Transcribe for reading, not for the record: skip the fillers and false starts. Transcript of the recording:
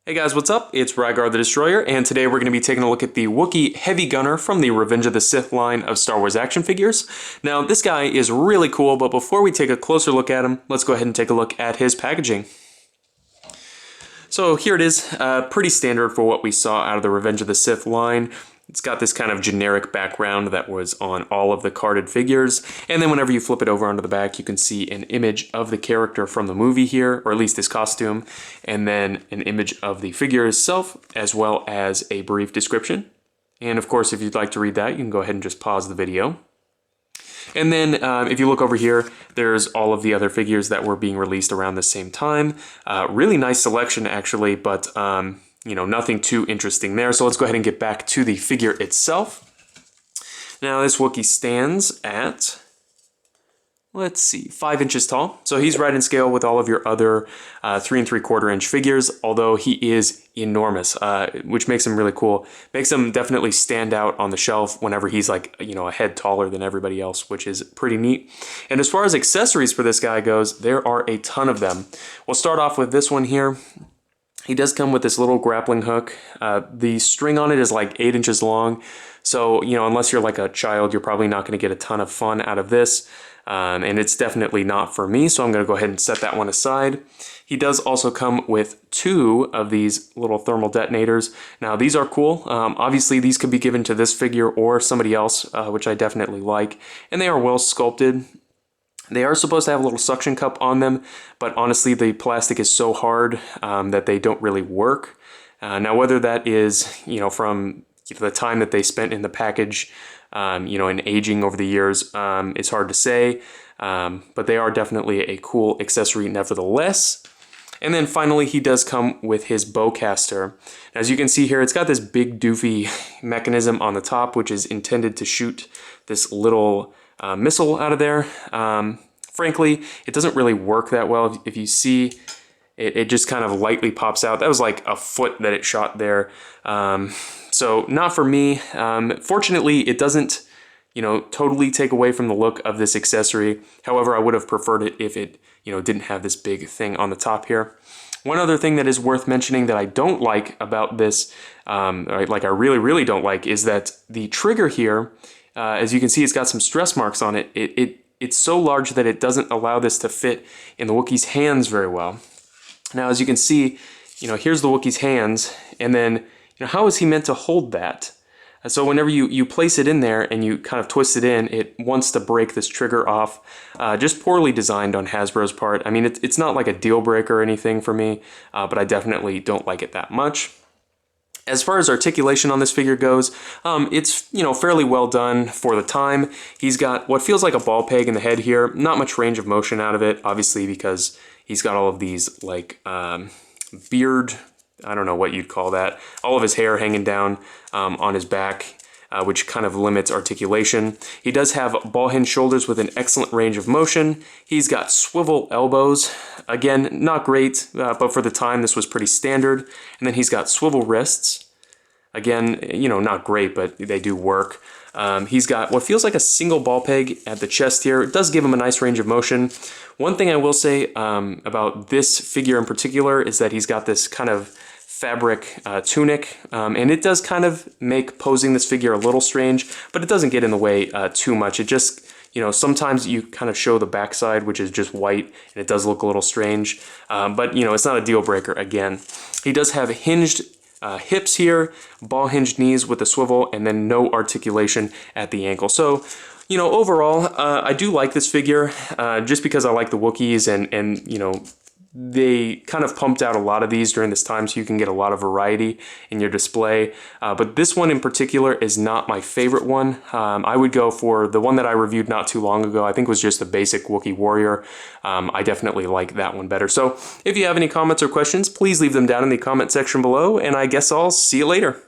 Hey guys, what's up? It's Rygar the Destroyer, and today we're going to be taking a look at the Wookiee Heavy Gunner from the Revenge of the Sith line of Star Wars action figures. Now, this guy is really cool, but before we take a closer look at him, let's go ahead and take a look at his packaging. So here it is, pretty standard for what we saw out of the Revenge of the Sith line. It's got this kind of generic background that was on all of the carded figures, and then whenever you flip it over onto the back, you can see an image of the character from the movie here, or at least his costume, and then an image of the figure itself, as well as a brief description. And of course, if you'd like to read that, you can go ahead and just pause the video. And then if you look over here, there's all of the other figures that were being released around the same time. Really nice selection, actually, but you know, nothing too interesting there. So let's go ahead and get back to the figure itself. Now this Wookiee stands at, let's see, 5 inches tall. So he's right in scale with all of your other 3 3/4 inch figures, although he is enormous, which makes him really cool. Makes him definitely stand out on the shelf whenever he's like, you know, a head taller than everybody else, which is pretty neat. And as far as accessories for this guy goes, there are a ton of them. We'll start off with this one here. He does come with this little grappling hook. The string on it is like 8 inches long. So, you know, unless you're like a child, you're probably not going to get a ton of fun out of this. And it's definitely not for me, so I'm going to go ahead and set that one aside. He does also come with 2 of these little thermal detonators. Now, these are cool. Obviously, these could be given to this figure or somebody else, which I definitely like. And they are well sculpted. They are supposed to have a little suction cup on them, but honestly, the plastic is so hard that they don't really work. Now, whether that is, you know, from the time that they spent in the package, you know, and aging over the years, it's hard to say, but they are definitely a cool accessory nevertheless. And then finally, he does come with his bowcaster. As you can see here, it's got this big doofy mechanism on the top, which is intended to shoot this little missile out of there. Frankly, it doesn't really work that well. If you see, it just kind of lightly pops out. That was like a foot that it shot there. So not for me. Fortunately, it doesn't, you know, totally take away from the look of this accessory. However, I would have preferred it if it, you know, didn't have this big thing on the top here. One other thing that is worth mentioning that I don't like about this, like I really don't like, is that the trigger here, as you can see, it's got some stress marks on it. It's so large that it doesn't allow this to fit in the Wookiee's hands very well. Now, as you can see, you know, here's the Wookiee's hands, and then, you know, how is he meant to hold that? So whenever you place it in there and you kind of twist it in, it wants to break this trigger off. Just poorly designed on Hasbro's part. I mean, it's not like a deal breaker or anything for me, but I definitely don't like it that much. As far as articulation on this figure goes, it's, you know, fairly well done for the time. He's got what feels like a ball peg in the head here. Not much range of motion out of it, obviously, because he's got all of these, like, beard, I don't know what you'd call that, all of his hair hanging down on his back, which kind of limits articulation. He does have ball hinge shoulders with an excellent range of motion. He's got swivel elbows. Again, not great, but for the time, this was pretty standard. And then he's got swivel wrists. Again, you know, not great, but they do work. He's got what feels like a single ball peg at the chest here. It does give him a nice range of motion. One thing I will say about this figure in particular is that he's got this kind of fabric tunic, and it does kind of make posing this figure a little strange, but it doesn't get in the way too much. It just, you know, sometimes you kind of show the backside, which is just white, and it does look a little strange, but, you know, it's not a deal breaker again. He does have hinged hips here, ball hinged knees with a swivel, and then no articulation at the ankle. So, you know, overall, I do like this figure just because I like the Wookiees, and you know, they kind of pumped out a lot of these during this time, so you can get a lot of variety in your display. But this one in particular is not my favorite one. I would go for the one that I reviewed not too long ago. I think was just a basic Wookiee warrior. I definitely like that one better. So if you have any comments or questions, please leave them down in the comment section below, and I guess I'll see you later.